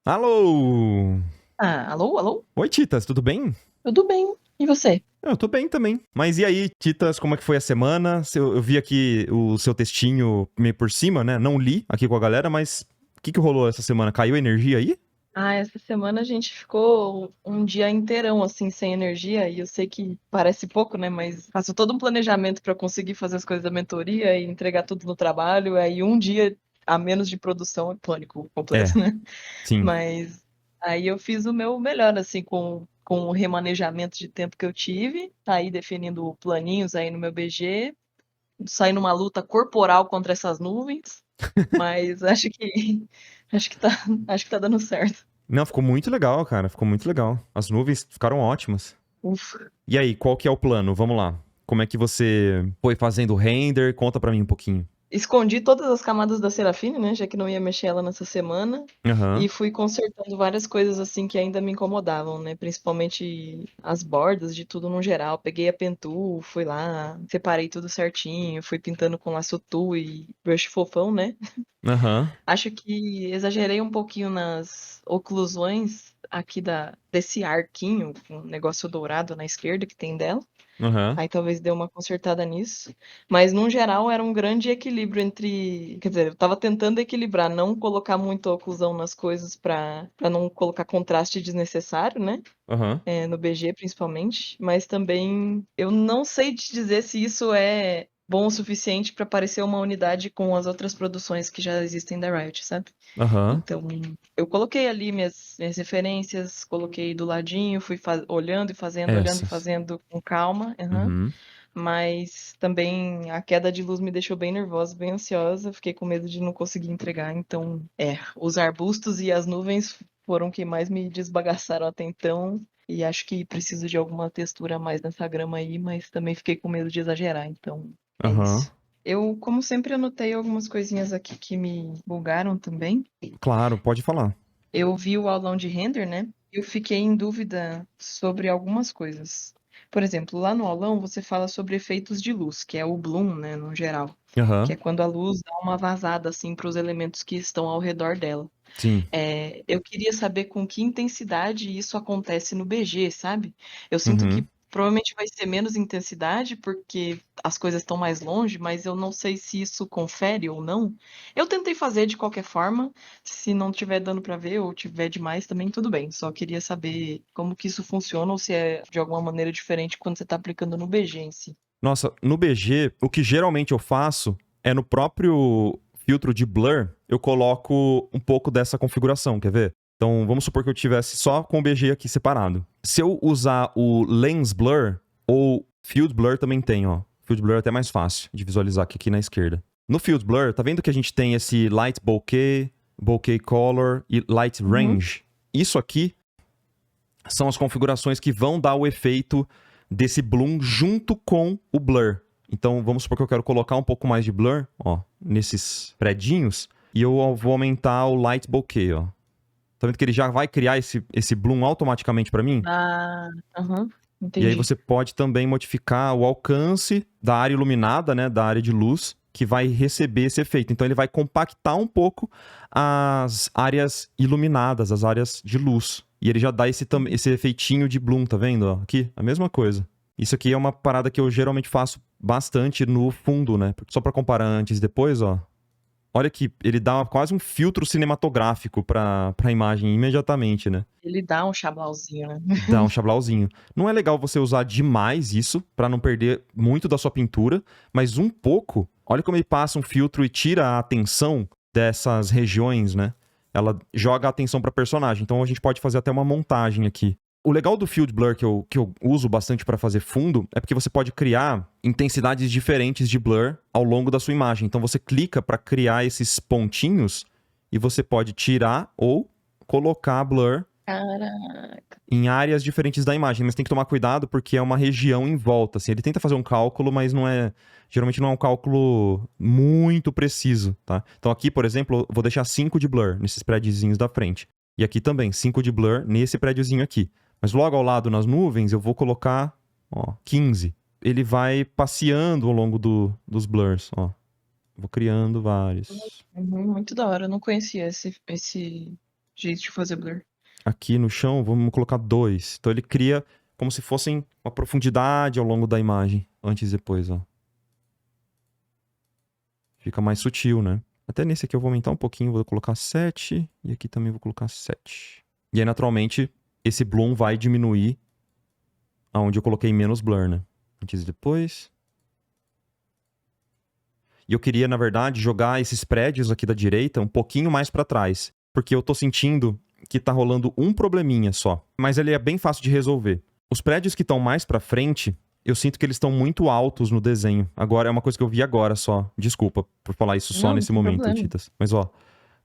Alô! Ah, alô, alô? Oi, Titas, tudo bem? Tudo bem? E você? Eu tô bem também. Mas e aí, Titas, como é que foi a semana? Eu vi aqui o seu textinho meio por cima, né? Não li aqui com a galera, mas o que rolou essa semana? Caiu energia aí? Ah, essa semana a gente ficou um dia inteirão assim sem energia e eu sei que parece pouco, né? Mas faço todo um planejamento para conseguir fazer as coisas da mentoria e entregar tudo no trabalho. Aí um dia a menos de produção é pânico É, completo, né? sim. Mas aí eu fiz o meu melhor assim com o remanejamento de tempo que eu tive, tá aí definindo planinhos aí no meu BG, sair numa luta corporal contra essas nuvens, mas acho que tá, acho que tá dando certo. Não, ficou muito legal, cara. Ficou muito legal. As nuvens ficaram ótimas. Ufa. E aí, qual que é o plano? Vamos lá. Como é que você foi fazendo o render? Conta pra mim um pouquinho. Escondi todas as camadas da Serafine, né, já que não ia mexer ela nessa semana, e Aham. fui consertando várias coisas assim que ainda me incomodavam, né, principalmente as bordas de tudo no geral. Peguei a Pentu, fui lá, separei tudo certinho, fui pintando com laço tu e brush fofão, né. Aham. Acho que exagerei um pouquinho nas oclusões aqui desse arquinho, com um negócio dourado na esquerda que tem dela. Aham. Aí talvez dê uma consertada nisso. Mas, no geral, era um grande equilíbrio entre. Quer dizer, eu tava tentando equilibrar, não colocar muita oclusão nas coisas para não colocar contraste desnecessário, né? Aham. No BG principalmente. Mas também eu não sei te dizer se isso é bom o suficiente para parecer uma unidade com as outras produções que já existem da Riot, sabe? Aham. Então, eu coloquei ali minhas referências, coloquei do ladinho, fui olhando e Essas. fazendo com calma. Uhum. Mas também a queda de luz me deixou bem nervosa, bem ansiosa, fiquei com medo de não conseguir entregar. Então, os arbustos e as nuvens foram o que mais me desbagaçaram até então. E acho que preciso de alguma textura a mais nessa grama aí, mas também fiquei com medo de exagerar. Então, é Aham. isso. Eu, como sempre, anotei algumas coisinhas aqui que me bugaram também. Claro, pode falar. Eu vi o aulão de render, né? E eu fiquei em dúvida sobre algumas coisas. Por exemplo, lá no aulão você fala sobre efeitos de luz, que é o bloom, né, no geral, que Aham. é quando a luz dá uma vazada assim para os elementos que estão ao redor dela. Sim. Eu queria saber com que intensidade isso acontece no BG, sabe? Eu sinto Uhum. que provavelmente vai ser menos intensidade porque as coisas estão mais longe, mas eu não sei se isso confere ou não. Eu tentei fazer de qualquer forma, se não tiver dando para ver ou tiver demais também tudo bem. Só queria saber como que isso funciona ou se é de alguma maneira diferente quando você está aplicando no BG em si. Nossa, no BG, o que geralmente eu faço é no próprio filtro de blur, eu coloco um pouco dessa configuração, quer ver? Então, vamos supor que eu tivesse só com o BG aqui separado. Se eu usar o Lens Blur, ou Field Blur também tem, ó. Field Blur é até mais fácil de visualizar aqui na esquerda. No Field Blur, tá vendo que a gente tem esse Light Bokeh, Bokeh Color e Light Uhum. Range? Isso aqui são as configurações que vão dar o efeito desse bloom junto com o blur. Então, vamos supor que eu quero colocar um pouco mais de blur, ó, nesses predinhos, e eu vou aumentar o light bokeh, ó. Tá vendo que ele já vai criar esse bloom automaticamente para mim? Ah, aham, E aí entendi. você pode também modificar o alcance da área iluminada, né, da área de luz, que vai receber esse efeito. Então ele vai compactar um pouco as áreas iluminadas, as áreas de luz. E ele já dá esse efeitinho de bloom, tá vendo? Ó, aqui, a mesma coisa. Isso aqui é uma parada que eu geralmente faço bastante no fundo, né? Só para comparar antes e depois, ó. Olha que ele dá quase um filtro cinematográfico pra imagem imediatamente, né? Ele dá um chablauzinho, né? Dá um chablauzinho. Não é legal você usar demais isso, pra não perder muito da sua pintura, mas um pouco, olha como ele passa um filtro e tira a atenção dessas regiões, né? Ela joga a atenção pra personagem. Então a gente pode fazer até uma montagem aqui. O legal do Field Blur que eu uso bastante pra fazer fundo é porque você pode criar intensidades diferentes de blur ao longo da sua imagem. Então você clica pra criar esses pontinhos e você pode tirar ou colocar blur Caraca. em áreas diferentes da imagem, mas tem que tomar cuidado porque é uma região em volta. Assim, ele tenta fazer um cálculo, mas não é. Geralmente não é um cálculo muito preciso, tá? Então aqui, por exemplo, eu vou deixar 5 de blur nesses prédiozinhos da frente. E aqui também, 5 de blur nesse prédiozinho aqui. Mas logo ao lado, nas nuvens, eu vou colocar, ó, 15. Ele vai passeando ao longo dos blurs, ó. Vou criando vários. Uhum, muito da hora, eu não conhecia esse jeito de fazer blur. Aqui no chão, vamos colocar 2. Então ele cria como se fossem uma profundidade ao longo da imagem. Antes e depois, ó. Fica mais sutil, né? Até nesse aqui eu vou aumentar um pouquinho, vou colocar 7. E aqui também vou colocar 7. E aí, naturalmente, esse bloom vai diminuir aonde eu coloquei menos blur, né? Antes e depois. E eu queria, na verdade, jogar esses prédios aqui da direita um pouquinho mais pra trás. Porque eu tô sentindo que tá rolando um probleminha só. Mas ele é bem fácil de resolver. Os prédios que estão mais pra frente, eu sinto que eles estão muito altos no desenho. Agora, é uma coisa que eu vi agora só. Desculpa por falar isso só Não, nesse sem momento, problema. Titas. Mas, ó,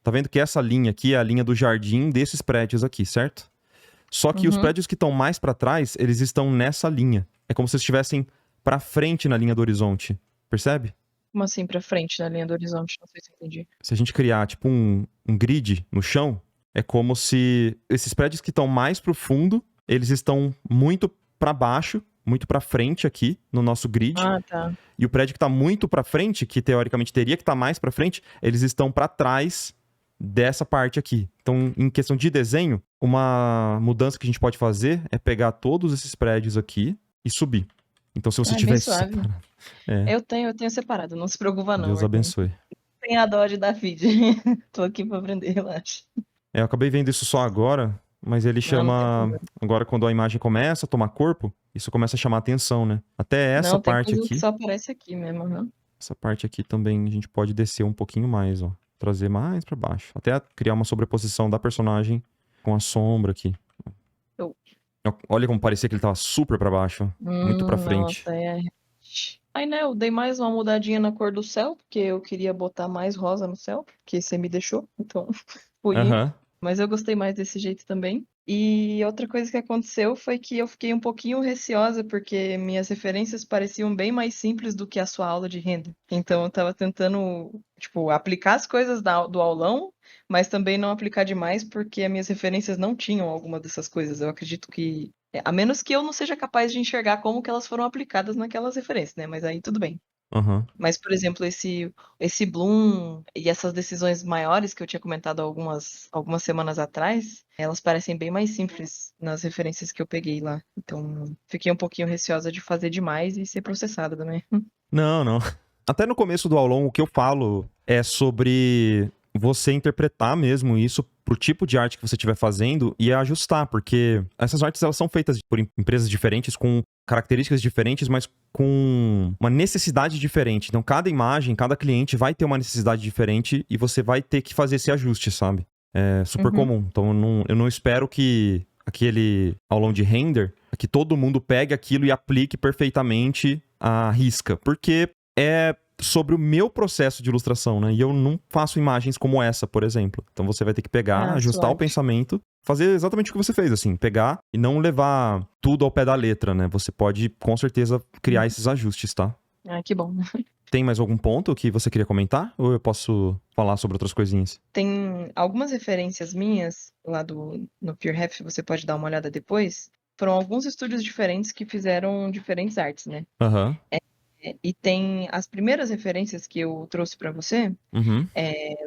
tá vendo que essa linha aqui é a linha do jardim desses prédios aqui, certo? Só que os prédios que estão mais pra trás, eles estão nessa linha. É como se eles estivessem pra frente na linha do horizonte. Percebe? Como assim pra frente na linha do horizonte? Não sei se eu entendi. Se a gente criar, tipo, um grid no chão, é como se esses prédios que estão mais pro fundo, eles estão muito pra baixo, muito pra frente aqui no nosso grid. Ah, tá. E o prédio que tá muito pra frente, que teoricamente teria que estar mais pra frente, eles estão pra trás dessa parte aqui. Então, em questão de desenho, uma mudança que a gente pode fazer é pegar todos esses prédios aqui e subir. Então, se você Ah, é tiver bem isso suave. separado... É, Eu tenho separado, não se preocupa não, Deus Arthur. abençoe. Tem a dó de David. Tô aqui pra aprender, relaxa. Eu acabei vendo isso só agora, mas ele Não, não tem chama... problema. Agora, quando a imagem começa a tomar corpo, isso começa a chamar atenção, né? Até essa Não, tem parte coisa que aqui... só aparece aqui mesmo, não? Essa parte aqui também a gente pode descer um pouquinho mais, ó. Trazer mais pra baixo. Até criar uma sobreposição da personagem com a sombra aqui. Eu- Olha como parecia que ele tava super pra baixo. Muito pra frente. Nossa, é. Aí, né, eu dei mais uma mudadinha na cor do céu, porque eu queria botar mais rosa no céu, que você me deixou, então fui indo. Aham. Mas eu gostei mais desse jeito também. E outra coisa que aconteceu foi que eu fiquei um pouquinho receosa, porque minhas referências pareciam bem mais simples do que a sua aula de renda. Então eu tava tentando, tipo, aplicar as coisas do aulão, mas também não aplicar demais, porque as minhas referências não tinham alguma dessas coisas. Eu acredito que, a menos que eu não seja capaz de enxergar como que elas foram aplicadas naquelas referências, né? Mas aí tudo bem. Aham. Mas, por exemplo, esse Bloom e essas decisões maiores que eu tinha comentado algumas semanas atrás, elas parecem bem mais simples nas referências que eu peguei lá. Então, fiquei um pouquinho receosa de fazer demais e ser processada também. Não, não. Até no começo do aulão, o que eu falo é sobre você interpretar mesmo isso pro tipo de arte que você estiver fazendo e ajustar, porque essas artes elas são feitas por empresas diferentes, com características diferentes, mas com uma necessidade diferente. Então, cada imagem, cada cliente vai ter uma necessidade diferente e você vai ter que fazer esse ajuste, sabe? É super comum. Então, eu não espero que aquele aulão de render, que todo mundo pegue aquilo e aplique perfeitamente à risca, porque é sobre o meu processo de ilustração, né? E eu não faço imagens como essa, por exemplo. Então você vai ter que pegar, ajustar o Suave. pensamento, fazer exatamente o que você fez, assim, pegar e não levar tudo ao pé da letra, né? Você pode, com certeza, criar esses ajustes, tá? Ah, que bom. Tem mais algum ponto que você queria comentar? Ou eu posso falar sobre outras coisinhas? Tem algumas referências minhas lá no PureRef, você pode dar uma olhada depois. Foram alguns estúdios diferentes que fizeram diferentes artes, né? Aham. E tem as primeiras referências que eu trouxe pra você, Uhum.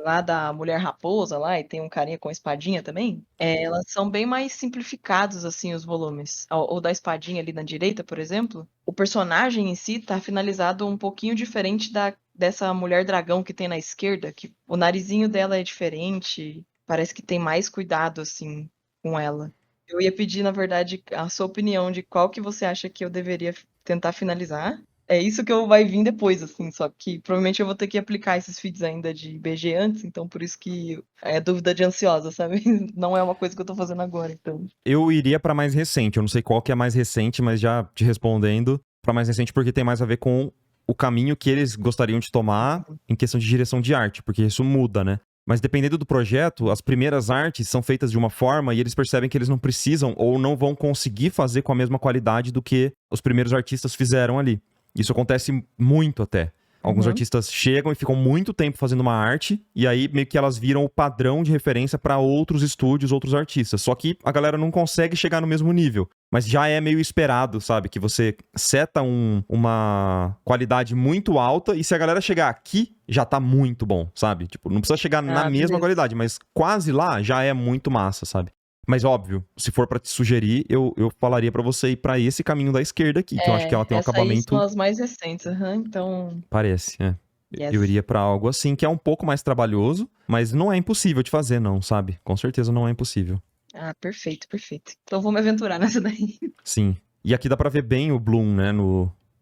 lá da Mulher Raposa lá, e tem um carinha com espadinha também, elas são bem mais simplificados, assim, os volumes. Ou da espadinha ali na direita, por exemplo, o personagem em si tá finalizado um pouquinho diferente dessa mulher dragão que tem na esquerda, que o narizinho dela é diferente, parece que tem mais cuidado, assim, com ela. Eu ia pedir, na verdade, a sua opinião de qual que você acha que eu deveria tentar finalizar. É isso que eu vai vir depois, assim, só que provavelmente eu vou ter que aplicar esses feeds ainda de BG antes, então por isso que é dúvida de ansiosa, sabe? Não é uma coisa que eu tô fazendo agora, então. Eu iria pra mais recente. Eu não sei qual que é mais recente, mas já te respondendo, pra mais recente porque tem mais a ver com o caminho que eles gostariam de tomar em questão de direção de arte, porque isso muda, né? Mas dependendo do projeto, as primeiras artes são feitas de uma forma e eles percebem que eles não precisam ou não vão conseguir fazer com a mesma qualidade do que os primeiros artistas fizeram ali. Isso acontece muito até. Alguns Uhum. artistas chegam e ficam muito tempo fazendo uma arte, e aí meio que elas viram o padrão de referência para outros estúdios, outros artistas. Só que a galera não consegue chegar no mesmo nível. Mas já é meio esperado, sabe? Que você seta uma qualidade muito alta, e se a galera chegar aqui, já tá muito bom, sabe? Tipo, não precisa chegar na Ah, mesma beleza. qualidade, mas quase lá já é muito massa, sabe? Mas óbvio, se for pra te sugerir, eu falaria pra você ir pra esse caminho da esquerda aqui, que eu acho que ela tem um Essa aí são acabamento. as mais recentes, então, Parece, é. Eu yes. iria pra algo assim, que é um pouco mais trabalhoso, mas não é impossível de fazer, não, sabe? Com certeza não é impossível. Ah, perfeito, perfeito. Então vou me aventurar nessa daí. Sim. E aqui dá pra ver bem o bloom, né?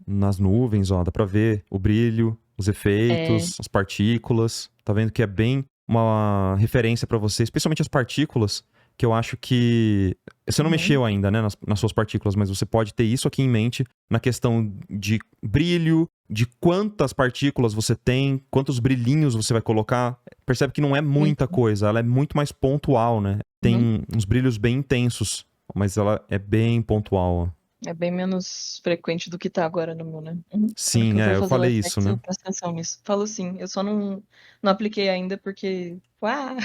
Nas nuvens, ó. Dá pra ver o brilho, os efeitos, as partículas. Tá vendo que é bem uma referência pra você, especialmente as partículas, que eu acho que... Você não Uhum. mexeu ainda, né, nas suas partículas, mas você pode ter isso aqui em mente na questão de brilho, de quantas partículas você tem, quantos brilhinhos você vai colocar. Percebe que não é muita coisa, ela é muito mais pontual, né? Tem uns brilhos bem intensos, mas ela é bem pontual, ó. É bem menos frequente do que tá agora no meu, né? Uhum. Quando Sim, que eu for eu fazer o falei isso, FX, eu né? presto atenção nisso. Falo sim, eu só não apliquei ainda porque... Uau!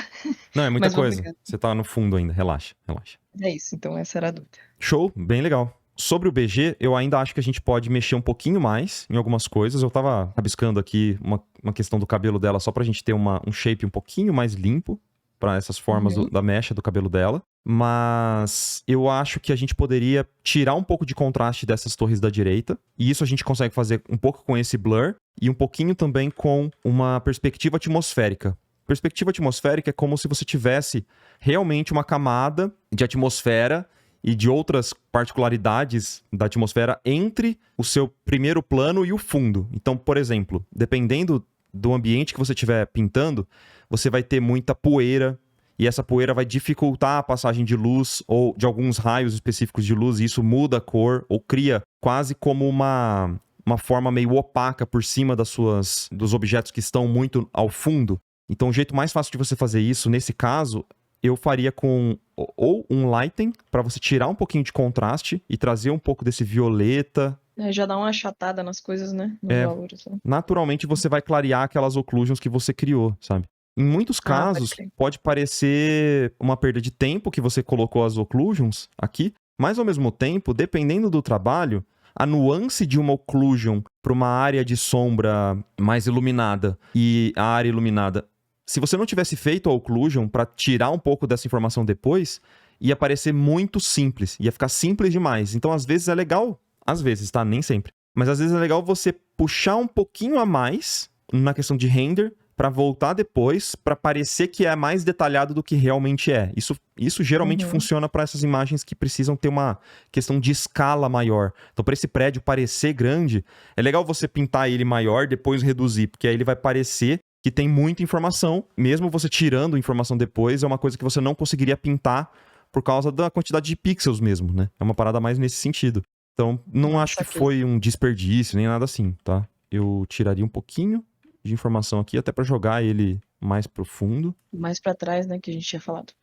Não, é muita Mas vou coisa. pegar. Você tá no fundo ainda, relaxa, relaxa. É isso, então essa era a dúvida. Show, bem legal. Sobre o BG, eu ainda acho que a gente pode mexer um pouquinho mais em algumas coisas. Eu tava rabiscando aqui uma questão do cabelo dela só pra gente ter um shape um pouquinho mais limpo pra essas formas da mecha do cabelo dela. Mas eu acho que a gente poderia tirar um pouco de contraste dessas torres da direita. E isso a gente consegue fazer um pouco com esse blur e um pouquinho também com uma perspectiva atmosférica. Perspectiva atmosférica é como se você tivesse realmente uma camada de atmosfera e de outras particularidades da atmosfera entre o seu primeiro plano e o fundo. Então, por exemplo, dependendo do ambiente que você estiver pintando, você vai ter muita poeira, e essa poeira vai dificultar a passagem de luz ou de alguns raios específicos de luz, e isso muda a cor ou cria quase como uma forma meio opaca por cima dos objetos que estão muito ao fundo. Então, o jeito mais fácil de você fazer isso, nesse caso, eu faria com ou um lighting, para você tirar um pouquinho de contraste e trazer um pouco desse violeta. Já dá uma achatada nas coisas, né? Nos valores. Né? Naturalmente, você vai clarear aquelas occlusions que você criou, sabe? Em muitos casos, pode parecer uma perda de tempo que você colocou as occlusions aqui, mas ao mesmo tempo, dependendo do trabalho, a nuance de uma occlusion para uma área de sombra mais iluminada e a área iluminada, se você não tivesse feito a occlusion para tirar um pouco dessa informação depois, ia parecer muito simples, ia ficar simples demais. Então, às vezes é legal, às vezes, tá? Nem sempre. Mas às vezes é legal você puxar um pouquinho a mais na questão de render para voltar depois, para parecer que é mais detalhado do que realmente é. Isso geralmente funciona para essas imagens que precisam ter uma questão de escala maior. Então, para esse prédio parecer grande, é legal você pintar ele maior, depois reduzir, porque aí ele vai parecer que tem muita informação. Mesmo você tirando informação depois, é uma coisa que você não conseguiria pintar por causa da quantidade de pixels mesmo, né? É uma parada mais nesse sentido. Então, não acho que foi um desperdício, nem nada assim, tá? Eu tiraria um pouquinho de informação aqui, até pra jogar ele mais profundo. Mais pra trás, né, que a gente tinha falado.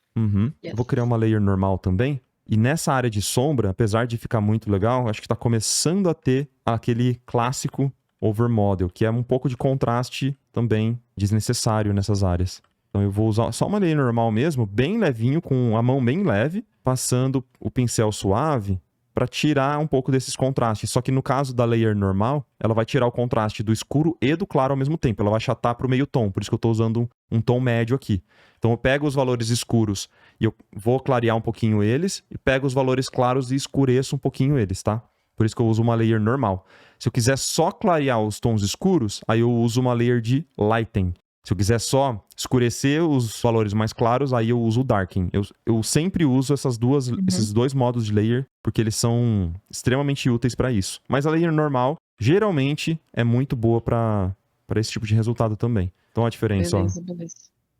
Yes. Vou criar uma layer normal também. E nessa área de sombra, apesar de ficar muito legal, acho que tá começando a ter aquele clássico overmodel, que é um pouco de contraste também desnecessário nessas áreas. Então eu vou usar só uma layer normal mesmo, bem levinho, com a mão bem leve, passando o pincel suave para tirar um pouco desses contrastes. Só que no caso da layer normal, ela vai tirar o contraste do escuro e do claro ao mesmo tempo. Ela vai achatar para o meio tom, por isso que eu estou usando um tom médio aqui. Então eu pego os valores escuros e eu vou clarear um pouquinho eles, e pego os valores claros e escureço um pouquinho eles, tá? Por isso que eu uso uma layer normal. Se eu quiser só clarear os tons escuros, aí eu uso uma layer de lighten. Se eu quiser só escurecer os valores mais claros, aí eu uso o darken. Eu sempre uso esses dois modos de layer, porque eles são extremamente úteis para isso. Mas a layer normal, geralmente, é muito boa para esse tipo de resultado também. Então a diferença, beleza.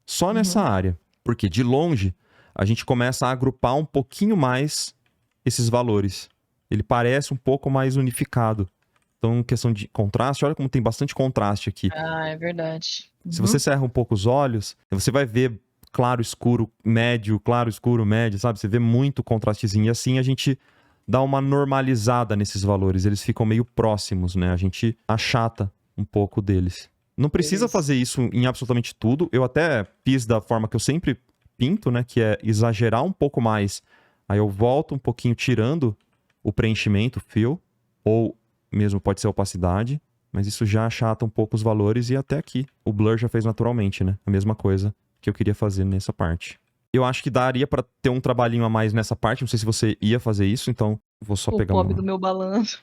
Só nessa área. Porque de longe, a gente começa a agrupar um pouquinho mais esses valores. Ele parece um pouco mais unificado. Então, questão de contraste, olha como tem bastante contraste aqui. Ah, é verdade. Se você cerra um pouco os olhos, você vai ver claro, escuro, médio, claro, escuro, médio, sabe? Você vê muito contrastezinho. E assim a gente dá uma normalizada nesses valores. Eles ficam meio próximos, né? A gente achata um pouco deles. Não precisa Beleza. fazer isso em absolutamente tudo. Eu até fiz da forma que eu sempre pinto, né? Que é exagerar um pouco mais. Aí eu volto um pouquinho tirando o preenchimento, fill, ou mesmo pode ser opacidade, mas isso já achata um pouco os valores e até aqui. O blur já fez naturalmente, né? A mesma coisa que eu queria fazer nessa parte. Eu acho que daria pra ter um trabalhinho a mais nessa parte, não sei se você ia fazer isso, então vou só O pegar pobre do meu balanço.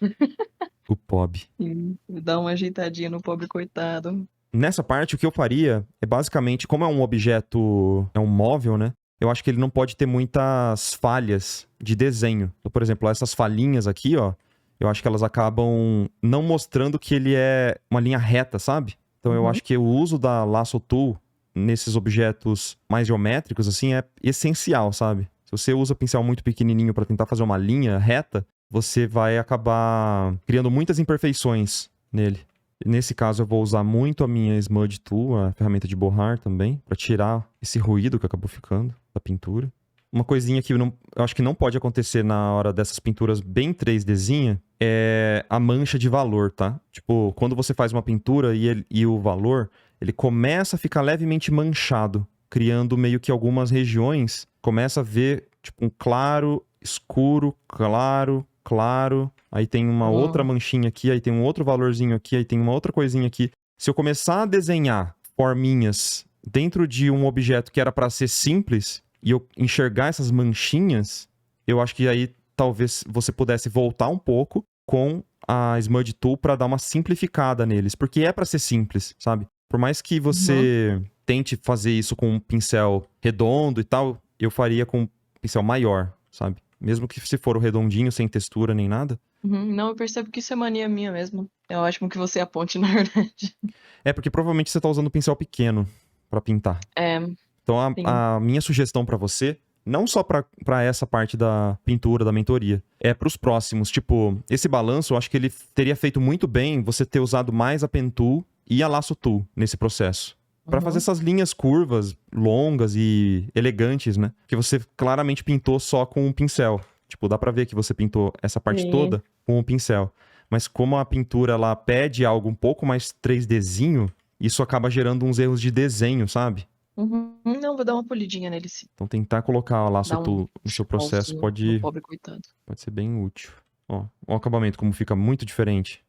o POB. E dar uma ajeitadinha no pobre coitado. Nessa parte, o que eu faria é basicamente, como é um objeto, é um móvel, né? Eu acho que ele não pode ter muitas falhas de desenho. Então, por exemplo, essas falhinhas aqui, ó, eu acho que elas acabam não mostrando que ele é uma linha reta, sabe? Então eu acho que o uso da Lasso Tool nesses objetos mais geométricos, assim, é essencial, sabe? Se você usa pincel muito pequenininho para tentar fazer uma linha reta, você vai acabar criando muitas imperfeições nele. Nesse caso, eu vou usar muito a minha Smudge Tool, a ferramenta de borrar também, para tirar esse ruído que acabou ficando da pintura. Uma coisinha que eu acho que não pode acontecer na hora dessas pinturas bem 3Dzinha é a mancha de valor, tá? Tipo, quando você faz uma pintura e o valor, ele começa a ficar levemente manchado, criando meio que algumas regiões, começa a ver, tipo, um claro, escuro, claro, claro. Aí tem uma outra manchinha aqui, aí tem um outro valorzinho aqui, aí tem uma outra coisinha aqui. Se eu começar a desenhar forminhas dentro de um objeto que era para ser simples e eu enxergar essas manchinhas, eu acho que aí talvez você pudesse voltar um pouco com a Smudge Tool para dar uma simplificada neles, porque é para ser simples, sabe? Por mais que você tente fazer isso com um pincel redondo e tal, eu faria com um pincel maior, sabe? Mesmo que se for o redondinho, sem textura nem nada. Não, eu percebo que isso é mania minha mesmo. É ótimo que você aponte, na verdade. É, porque provavelmente você tá usando um pincel pequeno pra pintar. É, Então sim. a minha sugestão pra você, não só pra essa parte da pintura, da mentoria, é pros próximos. Tipo, esse balanço, eu acho que ele teria feito muito bem você ter usado mais a Pen Tool e a Lasso Tool nesse processo. Pra fazer essas linhas curvas, longas e elegantes, né? Que você claramente pintou só com um pincel. Tipo, dá pra ver que você pintou essa parte Sim. toda com um pincel. Mas como a pintura, ela pede algo um pouco mais 3Dzinho, isso acaba gerando uns erros de desenho, sabe? Não, vou dar uma polidinha nele sim. Então tentar colocar a Lasso Dar Tool no seu processo no pode pobre coitado. ser bem útil. Ó, o acabamento como fica muito diferente.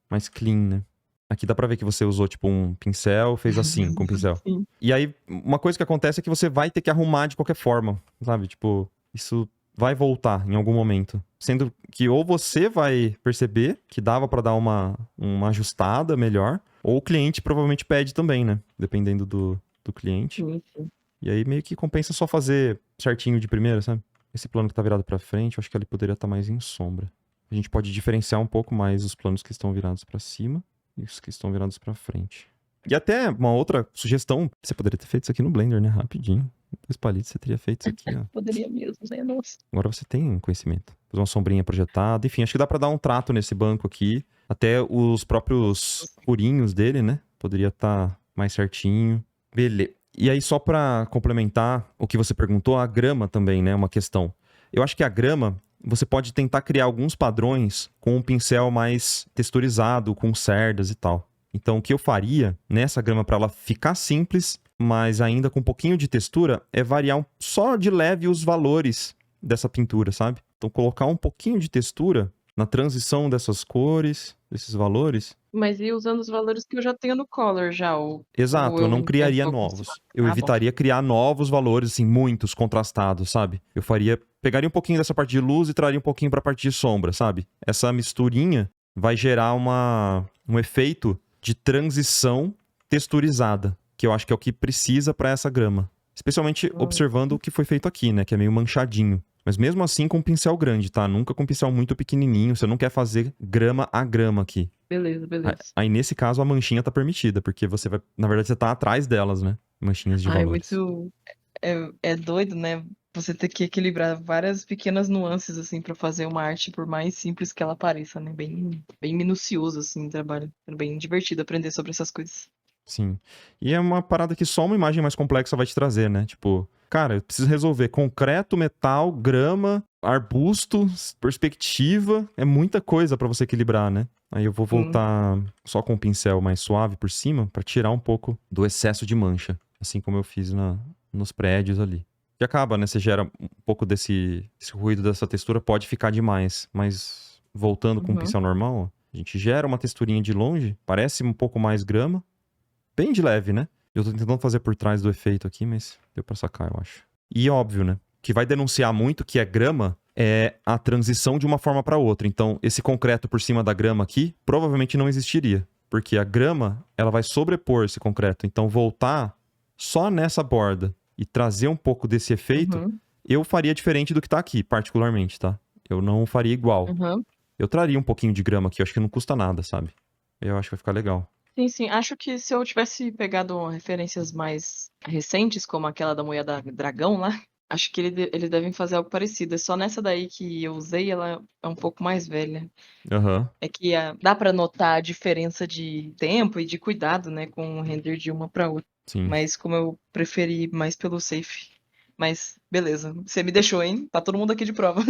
Mais clean, né? Aqui dá pra ver que você usou, tipo, um pincel, fez assim, com o pincel. Sim. E aí, uma coisa que acontece é que você vai ter que arrumar de qualquer forma, sabe? Tipo, isso vai voltar em algum momento. Sendo que ou você vai perceber que dava pra dar uma ajustada melhor, ou o cliente provavelmente pede também, né? Dependendo do cliente. Sim. E aí meio que compensa só fazer certinho de primeira, sabe? Esse plano que tá virado pra frente, eu acho que ele poderia estar mais em sombra. A gente pode diferenciar um pouco mais os planos que estão virados pra cima e os que estão virados pra frente. E até uma outra sugestão, você poderia ter feito isso aqui no Blender, né? Rapidinho. Depois palitos, você teria feito isso aqui, ó. Poderia mesmo, né? Nossa. Agora você tem conhecimento. Fazer uma sombrinha projetada. Enfim, acho que dá pra dar um trato nesse banco aqui. Até os próprios furinhos dele, né? Poderia estar mais certinho. Beleza. E aí, só pra complementar o que você perguntou, a grama também, né? Uma questão. Eu acho que a grama, você pode tentar criar alguns padrões com um pincel mais texturizado, com cerdas e tal. Então, o que eu faria nessa grama para ela ficar simples, mas ainda com um pouquinho de textura, é variar só de leve os valores dessa pintura, sabe? Então, colocar um pouquinho de textura na transição dessas cores, desses valores. Mas e usando os valores que eu já tenho no Color já? Exato, eu não criaria novos. Eu evitaria criar novos valores, assim, muitos contrastados, sabe? Eu pegaria um pouquinho dessa parte de luz e traria um pouquinho pra parte de sombra, sabe? Essa misturinha vai gerar um efeito de transição texturizada, que eu acho que é o que precisa pra essa grama. Especialmente observando o que foi feito aqui, né? Que é meio manchadinho. Mas mesmo assim com um pincel grande, tá? Nunca com um pincel muito pequenininho. Você não quer fazer grama a grama aqui. Beleza. Aí nesse caso a manchinha tá permitida, porque você vai... Na verdade você tá atrás delas, né? Manchinhas de valores. É doido, né? Você ter que equilibrar várias pequenas nuances, assim, pra fazer uma arte, por mais simples que ela pareça, né? Bem minucioso, assim, o trabalho. É bem divertido aprender sobre essas coisas. Sim. E é uma parada que só uma imagem mais complexa vai te trazer, né? Tipo, cara, eu preciso resolver concreto, metal, grama, arbusto, perspectiva. É muita coisa pra você equilibrar, né? Aí eu vou voltar só com o pincel mais suave por cima pra tirar um pouco do excesso de mancha. Assim como eu fiz nos prédios ali. Que acaba, né? Você gera um pouco esse ruído dessa textura, pode ficar demais. Mas voltando com o pincel normal, ó, a gente gera uma texturinha de longe, parece um pouco mais grama. Bem de leve, né? Eu tô tentando fazer por trás do efeito aqui, mas deu pra sacar, eu acho. E óbvio, né? O que vai denunciar muito que é grama é a transição de uma forma pra outra. Então, esse concreto por cima da grama aqui, provavelmente não existiria. Porque a grama, ela vai sobrepor esse concreto. Então, voltar só nessa borda e trazer um pouco desse efeito, eu faria diferente do que tá aqui, particularmente, tá? Eu não faria igual. Eu traria um pouquinho de grama aqui, eu acho que não custa nada, sabe? Eu acho que vai ficar legal. Sim, sim. Acho que se eu tivesse pegado referências mais recentes, como aquela da Moeda Dragão lá, acho que eles devem fazer algo parecido. É só nessa daí que eu usei, ela é um pouco mais velha. É que dá pra notar a diferença de tempo e de cuidado, né, com o render de uma pra outra. Sim. Mas como eu preferi mais pelo safe. Mas beleza, você me deixou, hein? Tá todo mundo aqui de prova.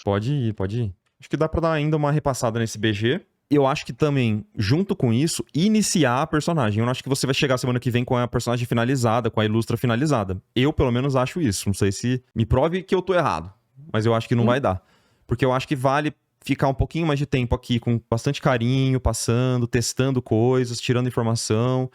Pode ir, pode ir. Acho que dá pra dar ainda uma repassada nesse BG. Eu acho que também, junto com isso, iniciar a personagem. Eu não acho que você vai chegar semana que vem com a personagem finalizada, com a ilustra finalizada. Eu, pelo menos, acho isso. Não sei se me prove que eu tô errado. Mas eu acho que não vai dar. Porque eu acho que vale ficar um pouquinho mais de tempo aqui, com bastante carinho, passando, testando coisas, tirando informação.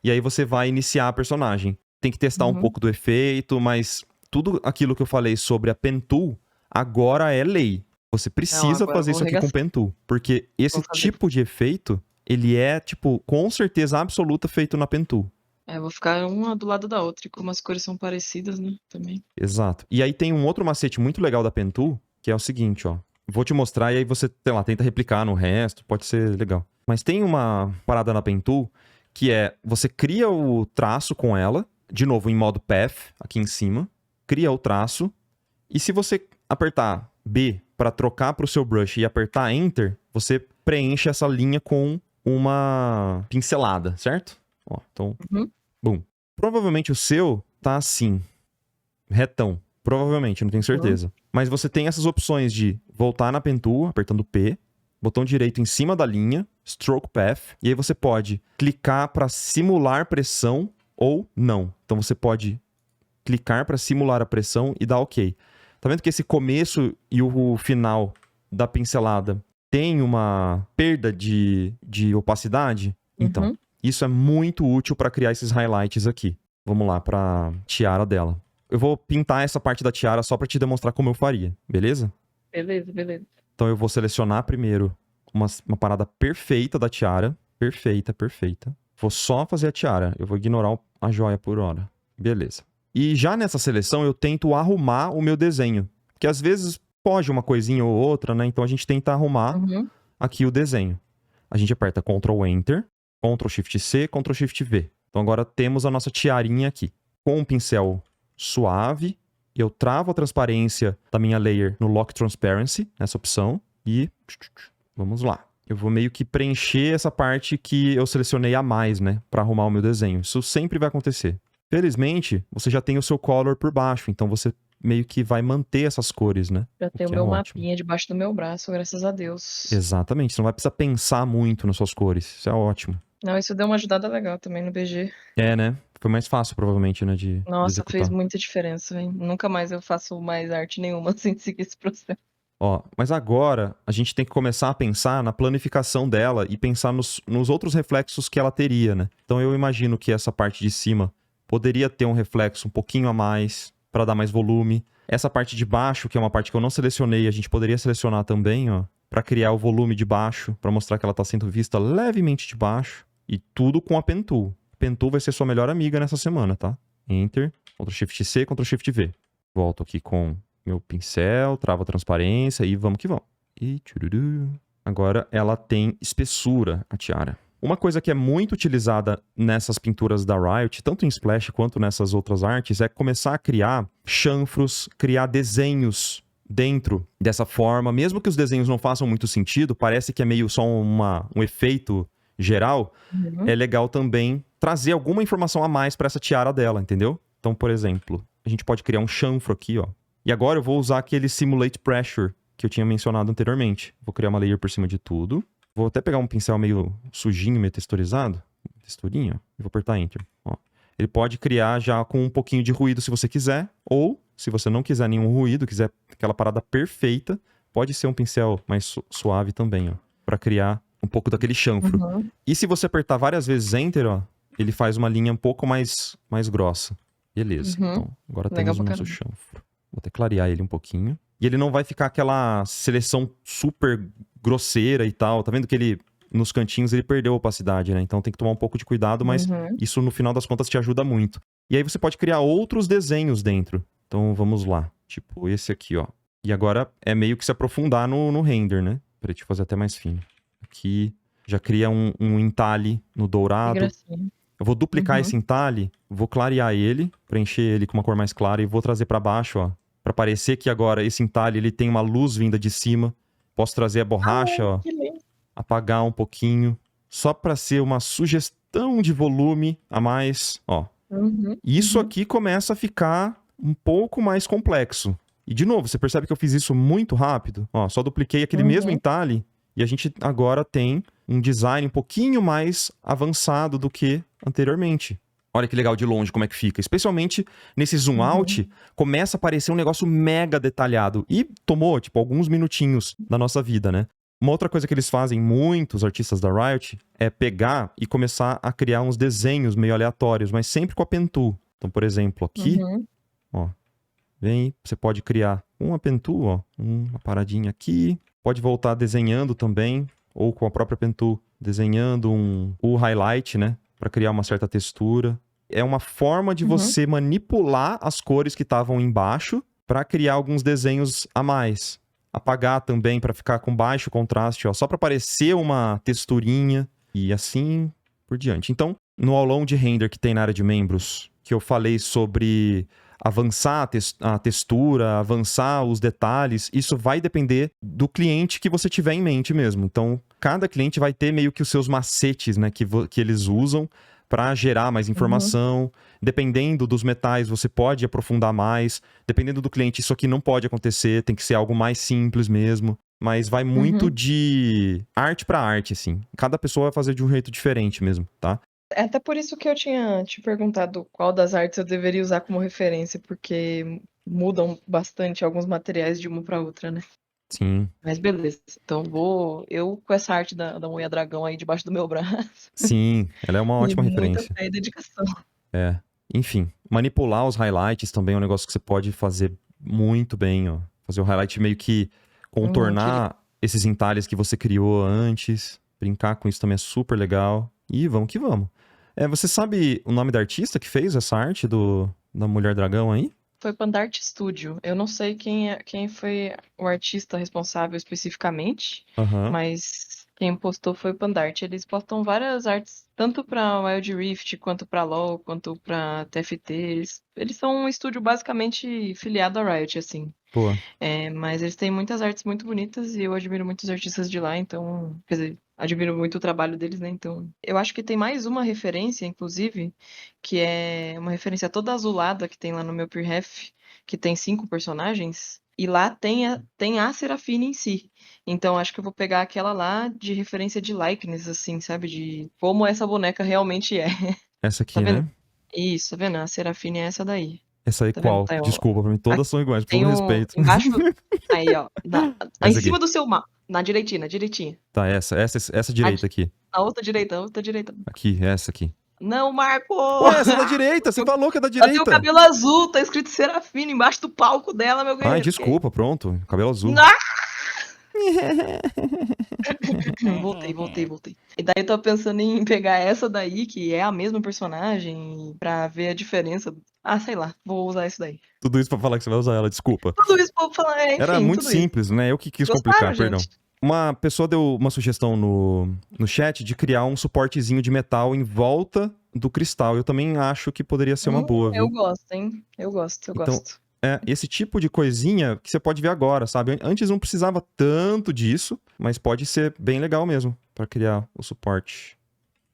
E aí você vai iniciar a personagem. Tem que testar um pouco do efeito, mas tudo aquilo que eu falei sobre a Pen Tool agora é lei. Você precisa fazer isso aqui com o Pen Tool. Porque esse tipo de efeito, ele é, tipo, com certeza absoluta feito na Pen Tool. É, vou ficar uma do lado da outra, e como as cores são parecidas, né, também. Exato. E aí tem um outro macete muito legal da Pen Tool, que é o seguinte, ó. Vou te mostrar e aí você, sei lá, tenta replicar no resto, pode ser legal. Mas tem uma parada na Pen Tool, que é, você cria o traço com ela, de novo, em modo Path, aqui em cima, cria o traço, e se você apertar B para trocar para o seu brush e apertar Enter, você preenche essa linha com uma pincelada, certo? Ó, então, bum. Provavelmente o seu tá assim, retão. Provavelmente, não tenho certeza. Mas você tem essas opções de voltar na Pen Tool, apertando P, botão direito em cima da linha, Stroke Path, e aí você pode clicar para simular pressão ou não. Então você pode clicar para simular a pressão e dar OK. Tá vendo que esse começo e o final da pincelada tem uma perda de opacidade? Então, isso é muito útil para criar esses highlights aqui. Vamos lá para tiara dela. Eu vou pintar essa parte da tiara só para te demonstrar como eu faria, beleza? Beleza, beleza. Então eu vou selecionar primeiro uma parada perfeita da tiara. Perfeita, perfeita. Vou só fazer a tiara. Eu vou ignorar a joia por hora. Beleza. E já nessa seleção eu tento arrumar o meu desenho. Porque às vezes foge uma coisinha ou outra, né? Então a gente tenta arrumar aqui o desenho. A gente aperta Ctrl Enter, Ctrl Shift C, Ctrl Shift V. Então agora temos a nossa tiarinha aqui. Com um pincel suave, eu travo a transparência da minha layer no Lock Transparency, nessa opção, e vamos lá. Eu vou meio que preencher essa parte que eu selecionei a mais, né? Pra arrumar o meu desenho. Isso sempre vai acontecer. Felizmente, você já tem o seu color por baixo, então você meio que vai manter essas cores, né? Já tem o meu mapinha debaixo do meu braço, graças a Deus. Exatamente, você não vai precisar pensar muito nas suas cores, isso é ótimo. Não, isso deu uma ajudada legal também no BG. É, né? Foi mais fácil, provavelmente, né, de executar. Fez muita diferença, hein? Nunca mais eu faço mais arte nenhuma sem seguir esse processo. Ó, mas agora a gente tem que começar a pensar na planificação dela e pensar nos outros reflexos que ela teria, né? Então eu imagino que essa parte de cima poderia ter um reflexo um pouquinho a mais, para dar mais volume. Essa parte de baixo, que é uma parte que eu não selecionei, a gente poderia selecionar também, ó, para criar o volume de baixo, para mostrar que ela está sendo vista levemente de baixo. E tudo com a Pen Tool. A Pen Tool vai ser sua melhor amiga nessa semana, tá? Enter, Ctrl Shift C, Ctrl Shift V. Volto aqui com meu pincel, travo a transparência e vamos que vamos. E tchururu. Agora ela tem espessura, a tiara. Uma coisa que é muito utilizada nessas pinturas da Riot, tanto em Splash quanto nessas outras artes, é começar a criar chanfros, criar desenhos dentro dessa forma. Mesmo que os desenhos não façam muito sentido, parece que é meio só um efeito geral, é legal também trazer alguma informação a mais para essa tiara dela, entendeu? Então, por exemplo, a gente pode criar um chanfro aqui, ó. E agora eu vou usar aquele Simulate Pressure que eu tinha mencionado anteriormente. Vou criar uma layer por cima de tudo. Vou até pegar um pincel meio sujinho, meio texturizado. Texturinha. E vou apertar Enter. Ó. Ele pode criar já com um pouquinho de ruído se você quiser. Ou, se você não quiser nenhum ruído, quiser aquela parada perfeita, pode ser um pincel mais suave também, ó. Pra criar um pouco daquele chanfro. Uhum. E se você apertar várias vezes Enter, ó, ele faz uma linha um pouco mais grossa. Beleza. Uhum. Então, agora Legal temos o pra nosso caramba. chanfro. Vou até clarear ele um pouquinho. E ele não vai ficar aquela seleção super grosseira e tal. Tá vendo que ele, nos cantinhos, ele perdeu a opacidade, né? Então tem que tomar um pouco de cuidado, mas Uhum. isso, no final das contas, te ajuda muito. E aí você pode criar outros desenhos dentro. Então vamos lá. Tipo esse aqui, ó. E agora é meio que se aprofundar no render, né? Pra te fazer até mais fino. Aqui já cria um entalhe no Que dourado. gracinha. Eu vou duplicar Uhum. esse entalhe, vou clarear ele, preencher ele com uma cor mais clara e vou trazer pra baixo, ó. Pra parecer que agora esse entalhe ele tem uma luz vinda de cima. Posso trazer a borracha, ó, Que lindo. apagar um pouquinho, só pra ser uma sugestão de volume a mais, ó. Uhum. E isso Uhum. aqui começa a ficar um pouco mais complexo. E de novo, você percebe que eu fiz isso muito rápido? Ó, só dupliquei aquele mesmo Uhum. entalhe e a gente agora tem um design um pouquinho mais avançado do que anteriormente. Olha que legal de longe como é que fica. Especialmente nesse zoom out, começa a parecer um negócio mega detalhado. E tomou, tipo, alguns minutinhos da nossa vida, né? Uma outra coisa que eles fazem, muitos artistas da Riot, é pegar e começar a criar uns desenhos meio aleatórios, mas sempre com a Pen Tool. Então, por exemplo, aqui, Uhum. ó, vem, você pode criar uma Pen Tool, ó, uma paradinha aqui. Pode voltar desenhando também, ou com a própria Pen Tool, desenhando o highlight, né, para criar uma certa textura. É uma forma de você manipular as cores que estavam embaixo para criar alguns desenhos a mais. Apagar também para ficar com baixo contraste, ó, só para parecer uma texturinha e assim por diante. Então, no aulão de render que tem na área de membros, que eu falei sobre avançar a textura, avançar os detalhes, isso vai depender do cliente que você tiver em mente mesmo. Então, cada cliente vai ter meio que os seus macetes, né, que eles usam para gerar mais informação. Dependendo dos metais, você pode aprofundar mais. Dependendo do cliente, isso aqui não pode acontecer, tem que ser algo mais simples mesmo. Mas vai muito de arte para arte, assim. Cada pessoa vai fazer de um jeito diferente mesmo, tá? É até por isso que eu tinha te perguntado qual das artes eu deveria usar como referência, porque mudam bastante alguns materiais de uma para outra, né? Sim, Mas beleza. Então eu com essa arte da Mulher Dragão aí debaixo do meu braço. sim, ela é uma E ótima muita referência. fé e dedicação. É. Enfim, manipular os highlights também é um negócio que você pode fazer muito bem, ó. Fazer o highlight meio que contornar esses entalhes que você criou antes. Brincar com isso também é super legal. E vamos que vamos. Você sabe o nome da artista que fez essa arte da Mulher Dragão aí? Foi Pandart Studio. Eu não sei quem foi o artista responsável especificamente, Aham. mas quem postou foi o Pandart. Eles postam várias artes, tanto para Wild Rift, quanto para LoL, quanto para TFT. Eles são um estúdio basicamente filiado a Riot, assim. Pô, Mas eles têm muitas artes muito bonitas e eu admiro muitos artistas de lá, então, quer dizer, admiro muito o trabalho deles, né? Então, eu acho que tem mais uma referência, inclusive, que é uma referência toda azulada que tem lá no meu Peerref, que tem 5 personagens, e lá tem a Serafine em si. Então, acho que eu vou pegar aquela lá de referência de likeness, assim, sabe? De como essa boneca realmente é. essa Tá aqui, vendo? né? Isso, tá vendo? A Serafine é essa daí. Essa aí Tá vendo? qual? Desculpa, pra mim todas são iguais, com Tem todo um respeito. embaixo. Aí, ó. Em Essa cima aqui. do seu mapa. Na direitinha, na direitinha. Tá, essa Na, direita aqui. na outra direita, a outra direita. Aqui, essa aqui. Não, Marco! Ué, essa é da direita! Você falou que é da Ela tem o direita! cabelo azul, tá escrito Serafina embaixo do palco dela, meu Ai, guerreiro. desculpa, pronto. Cabelo azul. Ah! Voltei. E daí eu tô pensando em pegar essa daí, que é a mesma personagem, pra ver a diferença. Ah, sei lá, vou usar isso daí. Tudo isso pra falar que você vai usar ela, desculpa. Tudo isso pra eu falar, Era enfim, muito tudo isso. simples, né? Eu que quis Gostaram, complicar, perdão. gente? Uma pessoa deu uma sugestão no chat de criar um suportezinho de metal em volta do cristal. Eu também acho que poderia ser uma boa, Eu viu? gosto, hein? Eu gosto. Então, esse tipo de coisinha que você pode ver agora, sabe? Antes não precisava tanto disso, mas pode ser bem legal mesmo pra criar o suporte.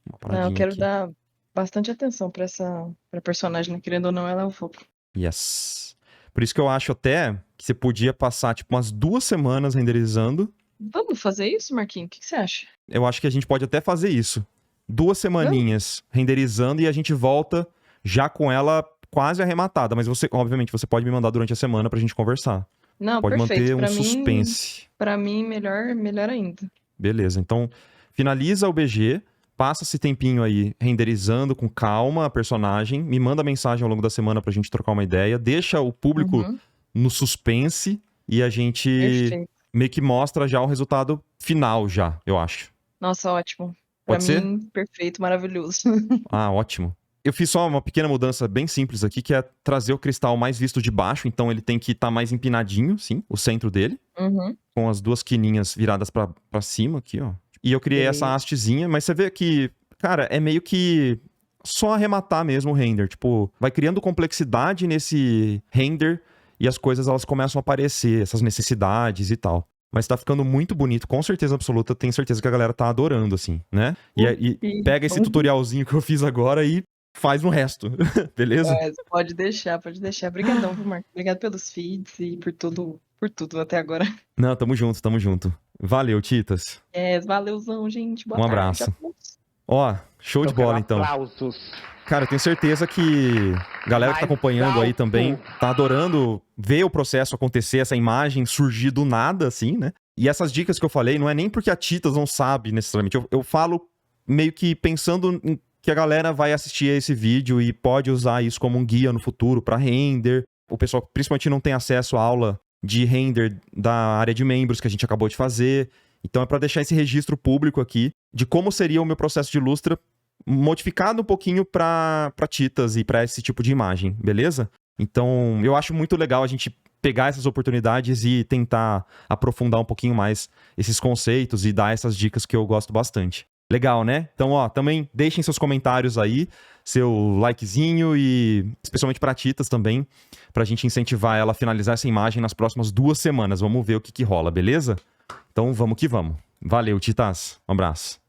Uma Não, eu paradinha quero aqui. dar bastante atenção pra personagem, né? Querendo ou não, ela é o foco. Yes. Por isso que eu acho até que você podia passar, tipo, umas 2 semanas renderizando Vamos fazer isso, Marquinhos? O que você acha? Eu acho que a gente pode até fazer isso. 2 semaninhas renderizando e a gente volta já com ela quase arrematada. Mas você, obviamente, você pode me mandar durante a semana pra gente conversar. Não, Pode perfeito. manter um suspense. Pra mim, melhor ainda. Beleza, então finaliza o BG, passa esse tempinho aí renderizando com calma a personagem, me manda mensagem ao longo da semana pra gente trocar uma ideia, deixa o público Uhum, no suspense e a gente perfeito. meio que mostra já o resultado final já, eu acho. Nossa, ótimo. Pra Pode ser? mim, perfeito, maravilhoso. Ah, ótimo. Eu fiz só uma pequena mudança bem simples aqui, que é trazer o cristal mais visto de baixo, então ele tem que estar mais empinadinho, sim, o centro dele, Uhum, com as duas quininhas viradas pra cima aqui, ó. E eu criei essa beleza. hastezinha, mas você vê que, cara, é meio que só arrematar mesmo o render. Tipo, vai criando complexidade nesse render e as coisas elas começam a aparecer, essas necessidades e tal. Mas tá ficando muito bonito, com certeza absoluta. Tenho certeza que a galera tá adorando, assim, né? E E pega esse vamos tutorialzinho que eu fiz agora e faz no resto, beleza? pode deixar, pode deixar. Obrigadão, viu, Marco? Obrigado pelos feeds e por tudo até agora. Não, tamo junto, tamo junto. Valeu, Titas. Valeuzão, gente. Boa Um tarde a abraço. todos. Ó, show de Eu quero bola, então. aplausos. Cara, eu tenho certeza que a galera que tá Mais acompanhando aí alto. também tá adorando ver o processo acontecer, essa imagem surgir do nada, assim, né? E essas dicas que eu falei, não é nem porque a Titas não sabe necessariamente. Eu falo meio que pensando em que a galera vai assistir a esse vídeo e pode usar isso como um guia no futuro pra render. O pessoal principalmente não tem acesso à aula de render da área de membros que a gente acabou de fazer. Então é pra deixar esse registro público aqui de como seria o meu processo de Lustra modificado um pouquinho pra Titas e pra esse tipo de imagem, beleza? Então, eu acho muito legal a gente pegar essas oportunidades e tentar aprofundar um pouquinho mais esses conceitos e dar essas dicas que eu gosto bastante. Legal, né? Então, ó, também deixem seus comentários aí, seu likezinho e especialmente pra Titas também, pra gente incentivar ela a finalizar essa imagem nas próximas 2 semanas. Vamos ver o que rola, beleza? Então, vamos que vamos. Valeu, Titas. Um abraço.